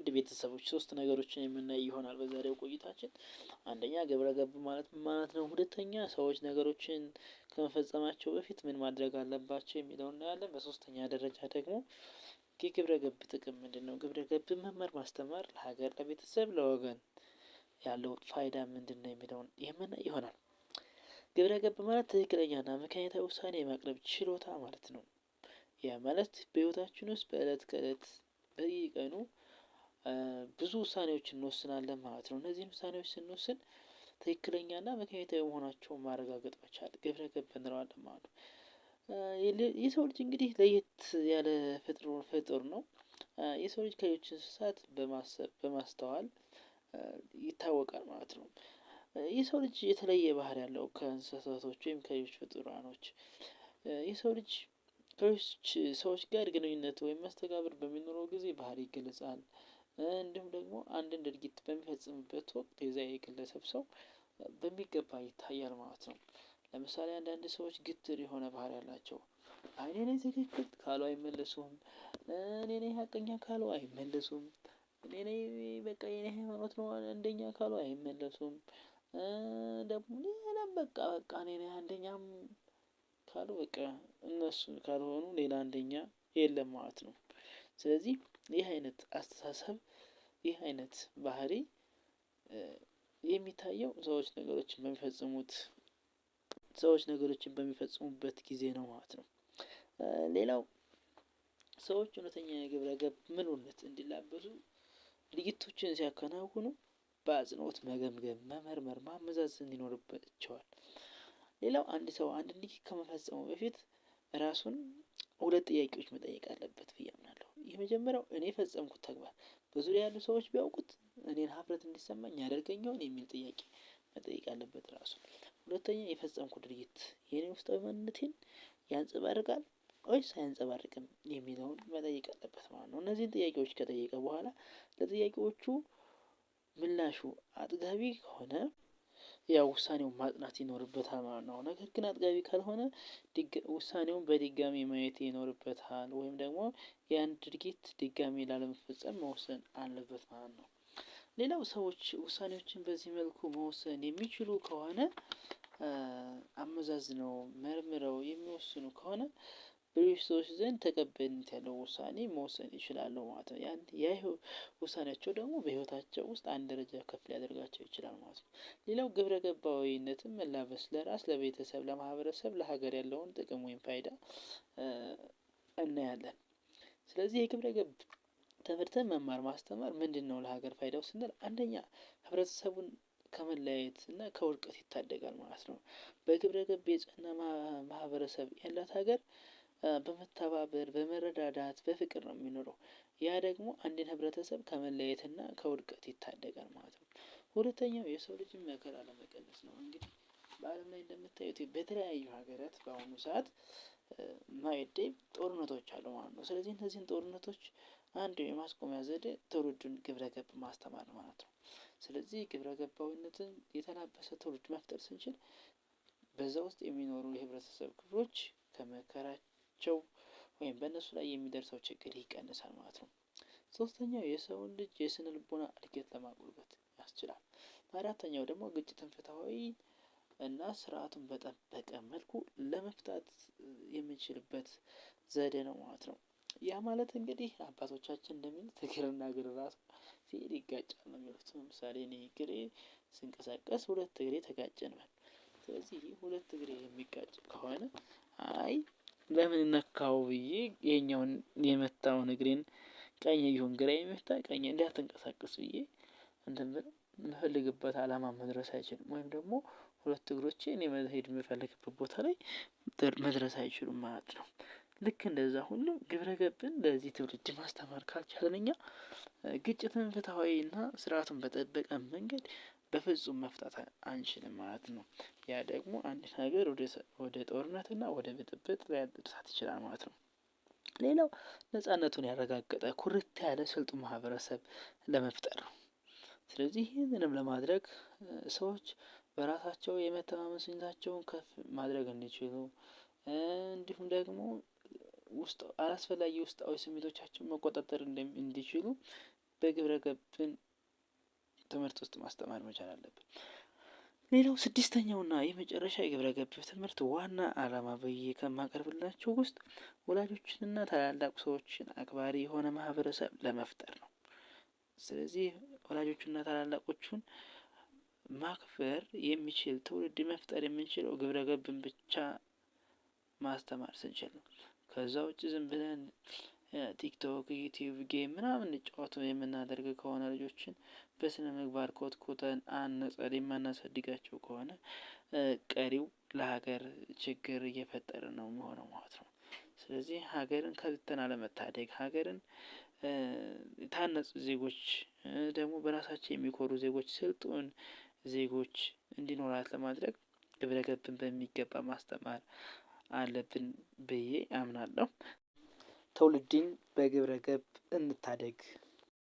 ውድ ቤተሰቦች 3 ነገሮችን የምናይ ይሆናል በዛሬው ቆይታችን። አንደኛ ግብረ ገብ ማለት ምን ማለት ነው? ሁለተኛ ሰዎች ነገሮችን ከመፈጸማቸው በፊት ምን ማድረግ አለባቸው የሚለውን እናያለን። በሶስተኛ ደረጃ ደግሞ የግብረ ገብ ጥቅም ምንድነው? ግብረ ገብ መማር ማስተማር ለሀገር፣ ለቤተሰብ፣ ለወገን ያለው ፋይዳ ምንድነው የሚለውን የምናይ ይሆናል። ግብረ ገብ ማለት ትክክለኛና ምክንያታዊ ውሳኔ የማቅረብ ችሎታ ማለት ነው። ያ ማለት በህይወታችን ውስጥ በእለት ከእለት በየቀኑ ብዙ ውሳኔዎችን እንወስናለን ማለት ነው። እነዚህን ውሳኔዎች ስንወስን ትክክለኛና ምክንያታዊ መሆናቸውን ማረጋገጥ መቻል ግብረ ገብ እንለዋለን ማለት ነው። የሰው ልጅ እንግዲህ ለየት ያለ ፍጡር ነው። የሰው ልጅ ከሌሎች እንስሳት በማሰብ በማስተዋል ይታወቃል ማለት ነው። የሰው ልጅ የተለየ ባህሪ አለው ከእንስሳቶች ወይም ከሌሎች ፍጡራኖች። የሰው ልጅ ከሌሎች ሰዎች ጋር ግንኙነት ወይም መስተጋብር በሚኖረው ጊዜ ባህሪ ይገለጻል። እንዲሁም ደግሞ አንድን ድርጊት በሚፈጽምበት ወቅት የዛ የግለሰብ ሰው በሚገባ ይታያል ማለት ነው። ለምሳሌ አንዳንድ ሰዎች ግትር የሆነ ባህሪ አላቸው። እኔ ነኝ ትክክል ካሉ አይመለሱም። እኔ ነኝ ሀቀኛ ካሉ አይመለሱም። እኔ ነኝ በቃ የኔ ሃይማኖት ነው አንደኛ ካሉ አይመለሱም። ደግሞ ሌላም በቃ እኔ ነኝ አንደኛም ካሉ በቃ እነሱ ካልሆኑ ሌላ አንደኛ የለም ማለት ነው። ስለዚህ ይህ አይነት አስተሳሰብ ይህ አይነት ባህሪ የሚታየው ሰዎች ነገሮችን በሚፈጽሙበት ጊዜ ነው ማለት ነው። ሌላው ሰዎች እውነተኛ የግብረ ገብ ምሉነት እንዲላበሱ ድርጊቶችን ሲያከናውኑ በአጽኖት መገምገም፣ መመርመር፣ ማመዛዘን ይኖርባቸዋል። ሌላው አንድ ሰው አንድ ድርጊት ከመፈጸሙ በፊት ራሱን ሁለት ጥያቄዎች መጠየቅ አለበት ብዬ አምናለሁ። የመጀመሪያው እኔ የፈጸምኩት ተግባር በዙሪያ ያሉ ሰዎች ቢያውቁት እኔን ሀፍረት እንዲሰማኝ ያደርገኝ ይሆን የሚል ጥያቄ መጠየቅ አለበት ራሱን። ሁለተኛ የፈጸምኩት ድርጊት የኔ ውስጣዊ ማንነቴን ያንፀባርቃል ወይስ አያንፀባርቅም የሚለውን መጠየቅ አለበት ማለት ነው። እነዚህን ጥያቄዎች ከጠየቀ በኋላ ለጥያቄዎቹ ምላሹ አጥጋቢ ከሆነ ያው ውሳኔውን ማጽናት ይኖርበታል ማለት ነው። ነገር ግን አጥጋቢ ካልሆነ ውሳኔውን በድጋሚ ማየት ይኖርበታል ወይም ደግሞ ያን ድርጊት ድጋሚ ላለመፈጸም መወሰን አለበት ማለት ነው። ሌላው ሰዎች ውሳኔዎችን በዚህ መልኩ መወሰን የሚችሉ ከሆነ አመዛዝነው መርምረው የሚወስኑ ከሆነ በሌሎች ሰዎች ዘንድ ተቀባይነት ያለው ውሳኔ መወሰን ይችላሉ ማለት ነው። ያ ውሳኔያቸው ደግሞ በህይወታቸው ውስጥ አንድ ደረጃ ከፍ ሊያደርጋቸው ይችላል ማለት ነው። ሌላው ግብረ ገባዊነትን መላበስ ለራስ፣ ለቤተሰብ፣ ለማህበረሰብ፣ ለሀገር ያለውን ጥቅም ወይም ፋይዳ እናያለን። ስለዚህ የግብረ ገብ ትምህርትን መማር ማስተማር ምንድነው ለሀገር ፋይዳው ስንል አንደኛ ህብረተሰቡን ከመለያየት እና ከውድቀት ይታደጋል ማለት ነው። በግብረ ገብ የጸና ማህበረሰብ ያላት ሀገር በመተባበር፣ በመረዳዳት፣ በፍቅር ነው የሚኖረው። ያ ደግሞ አንድን ህብረተሰብ ከመለያየትና ከውድቀት ይታደጋል ማለት ነው። ሁለተኛው የሰው ልጅን መከራ ለመቀነስ ነው። እንግዲህ በአለም ላይ እንደምታዩት በተለያዩ ሀገራት በአሁኑ ሰዓት ማይዴይ ጦርነቶች አሉ ማለት ነው። ስለዚህ እነዚህን ጦርነቶች አንዱ የማስቆሚያ ዘዴ ትውልዱን ግብረ ገብ ማስተማር ማለት ነው። ስለዚህ ግብረ ገባዊነትን የተላበሰ ትውልድ መፍጠር ስንችል በዛ ውስጥ የሚኖሩ የህብረተሰብ ክፍሎች ከመከራቸው ወይም በእነሱ ላይ የሚደርሰው ችግር ይቀንሳል ማለት ነው። ሶስተኛው የሰውን ልጅ የስነ ልቦና እድገት ለማጎልበት ያስችላል። አራተኛው ደግሞ ግጭትን ፍትሃዊ እና ስርዓቱን በጠበቀ መልኩ ለመፍታት የምንችልበት ዘዴ ነው ማለት ነው። ያ ማለት እንግዲህ አባቶቻችን እንደሚሉት እግርና እግር ራሱ ሲሄድ ይጋጫል ነው የሚሉት። ለምሳሌ እኔ እግሬ ስንቀሳቀስ ሁለት እግሬ ተጋጨ እንበል። ስለዚህ ሁለት እግሬ የሚጋጭ ከሆነ አይ ለምን ነካው ብዬ ይሄኛውን የመታውን እግሬን ቀኝ ይሁን ግራ የመታ ቀኝ እንዳትንቀሳቀስ ብዬ እንትን ብል የምፈልግበት አላማ መድረስ አይችልም። ወይም ደግሞ ሁለት እግሮቼ እኔ መሄድ የምፈልግበት ቦታ ላይ መድረስ አይችሉም ማለት ነው። ልክ እንደዛ ሁሉ ግብረ ገብን ለዚህ ትውልድ ማስተማር ካልቻልን እኛ ግጭትን ፍትሃዊና ስርዓቱን በጠበቀ መንገድ በፍጹም መፍታት አንችልም ማለት ነው። ያ ደግሞ አንድ ነገር ወደ ጦርነትና ወደ ብጥብጥ ሊያደርሳት ይችላል ማለት ነው። ሌላው ነጻነቱን ያረጋገጠ ኩርት ያለ ስልጡን ማህበረሰብ ለመፍጠር ነው። ስለዚህ ይህንንም ለማድረግ ሰዎች በራሳቸው የመተማመን ስሜታቸውን ከፍ ማድረግ እንዲችሉ እንዲሁም ደግሞ አላስፈላጊ ውስጣዊ ስሜቶቻቸውን መቆጣጠር እንዲችሉ በግብረ ገብን ትምህርት ውስጥ ማስተማር መቻል አለብን። ሌላው ስድስተኛውና የመጨረሻ የግብረ ገብ ትምህርት ዋና ዓላማ ብዬ ከማቀርብላችሁ ውስጥ ወላጆችንና ታላላቅ ሰዎችን አክባሪ የሆነ ማህበረሰብ ለመፍጠር ነው። ስለዚህ ወላጆቹና ታላላቆቹን ማክበር የሚችል ትውልድ መፍጠር የምንችለው ግብረ ገብን ብቻ ማስተማር ስንችል ነው። ከዛ ውጭ ዝም ብለን ቲክቶክ፣ ዩቲዩብ፣ ጌም ምናምን እንጫወት የምናደርግ ከሆነ ልጆችን በስነ ምግባር ኮትኩተን አንጸን የማናሳድጋቸው ከሆነ ቀሪው ለሀገር ችግር እየፈጠረ ነው የሚሆነው ማለት ነው። ስለዚህ ሀገርን ከብተና ለመታደግ ሀገርን የታነጹ ዜጎች ደግሞ በራሳቸው የሚኮሩ ዜጎች፣ ስልጡን ዜጎች እንዲኖራት ለማድረግ ግብረ ገብን በሚገባ ማስተማር አለብን ብዬ አምናለሁ። ትውልድን በግብረ ገብ እንታደግ።